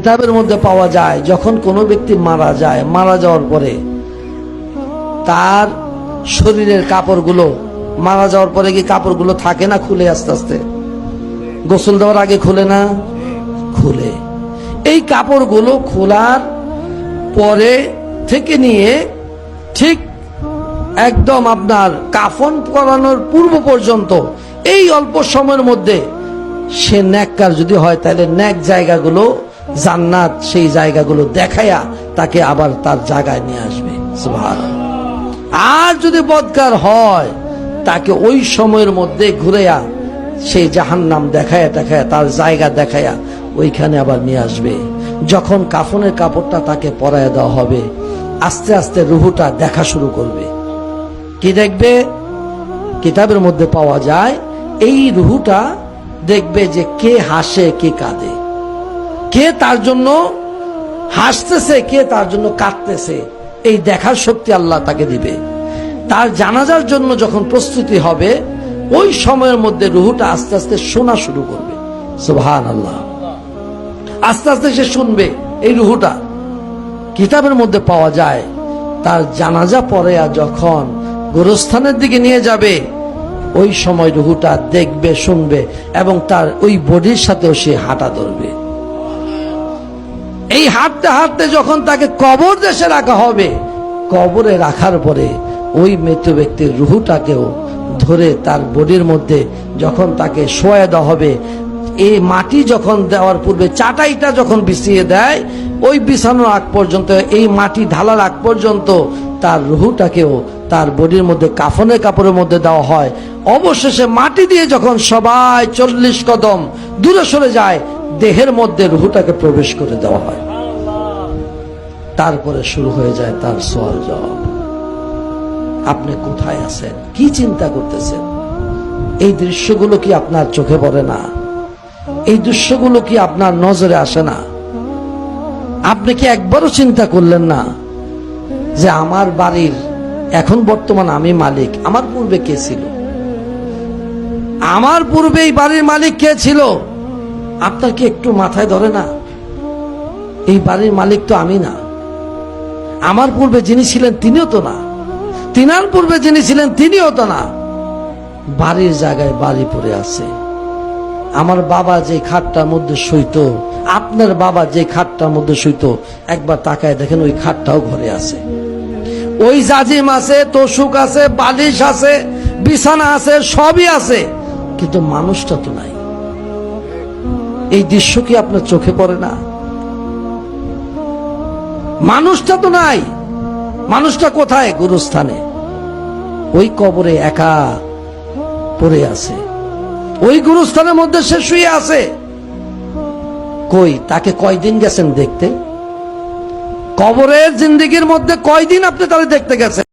কিতাবের মধ্যে পাওয়া যায় যখন কোনো ব্যক্তি মারা যায়, মারা যাওয়ার পরে তার শরীরের কাপড়গুলো, মারা যাওয়ার পরে কি কাপড়গুলো থাকে না খুলে আস্তে আস্তে? গোসল দেওয়ার আগে খুলে না? খুলে। এই কাপড়গুলো খোলার পরে থেকে নিয়ে ঠিক একদম আপনার কাফন করানোর পূর্ব পর্যন্ত এই অল্প সময়ের মধ্যে সে নেককার যদি হয় তাহলে নেক জায়গাগুলো জান্নাত, সেই জায়গাগুলো দেখায়া তাকে আবার তার জায়গায় নিয়ে আসবে। সুবহানাল্লাহ। আর যদি বদকার হয় তাকে ওই সময়ের মধ্যে ঘুরেয়া সেই জাহান্নাম দেখায়া তার জায়গা দেখায়া ওইখানে আবার নিয়ে আসবে। যখন কাফনের কাপড়টা তাকে পরাইয়া দেওয়া হবে, আস্তে আস্তে রুহুটা দেখা শুরু করবে। কি দেখবে? কিতাবের মধ্যে পাওয়া যায় এই রুহুটা দেখবে যে কে হাসে কে কাঁদে, কে তার জন্য হাসতেছে কে তার জন্য কাঁদতেছে, এই দেখার শক্তি আল্লাহ তাকে দিবে। তার জানাজার জন্য যখন প্রস্তুতি হবে ওই সময়ের মধ্যে রুহুটা আস্তে আস্তে শোনা শুরু করবে। সুবহানাল্লাহ। আস্তে আস্তে সে শুনবে। এই রুহুটা কিতাবের মধ্যে পাওয়া যায় তার জানাজা পরে যখন গোরস্থানের দিকে নিয়ে যাবে ওই সময় রুহুটা দেখবে, শুনবে এবং তার ওই বডির সাথেও সে হাঁটা ধরবে। এই হাঁটতে হাঁটতে যখন তাকে কবর দেশে রাখা হবে, কবরে রাখার পরে ওই মৃত ব্যক্তির রুহুটাকেও ধরে তার বডির মধ্যে যখন তাকে শোয়া দেওয়া হবে, এই মাটি যখন দেওয়ার পূর্বে চাটাইটা যখন বিছিয়ে দেয়, ওই বিছানোর আগ পর্যন্ত, এই মাটি ঢালার আগ পর্যন্ত তার রুহুটাকেও তার বডির মধ্যে কাফনের কাপড়ের মধ্যে দেওয়া হয়। অবশেষে মাটি দিয়ে যখন সবাই 40 কদম দূরে সরে যায়, দেহের মধ্যে রুহুটাকে প্রবেশ করে দেওয়া হয়। তারপরে শুরু হয়ে যায় তার সওয়াল জবাব। আপনি কোথায় আছেন? কি চিন্তা করতেছেন? এই দৃশ্যগুলো কি আপনার চোখে পড়ে না? এই দৃশ্যগুলো কি আপনার নজরে আসে না? আপনি কি একবারও চিন্তা করলেন না যে আমার বাড়ির এখন বর্তমান আমি মালিক, আমার পূর্বে কে ছিল? আমার পূর্বে এই বাড়ির মালিক কে ছিল? আপনার কি একটু মাথায় ধরে না? এই বাড়ির মালিক তো আমি না। আমার পূর্বে যিনি ছিলেন তিনিও তো না, তিনার পূর্বে যিনি ছিলেন তিনিও তো না। বাড়ির জায়গায় বাড়ি পড়ে আছে। আমার বাবা যে খাটটার মধ্যে শুইতো, আপনার বাবা যে খাটটার মধ্যে শুইতো, একবার তাকায় দেখেন ওই খাটটাও ঘরে আছে। ওই জাজিম আছে, তোষক আছে, বালিশ আছে, বিছানা আছে, সবই আছে, কিন্তু মানুষটা তো নাই। এই দৃশ্য কি আপনার চোখে পড়ে না? মানুষটা তো নাই। মানুষটা কোথায়? গুরুস্থানে, ওই কবরে একা পড়ে আছে। ওই গুরুস্থানের মধ্যে সে শুয়ে আছে। কই তাকে কয়দিন গেছেন দেখতে? কবরের জিন্দেগির মধ্যে কয়দিন আপনি তাহলে দেখতে গেছেন?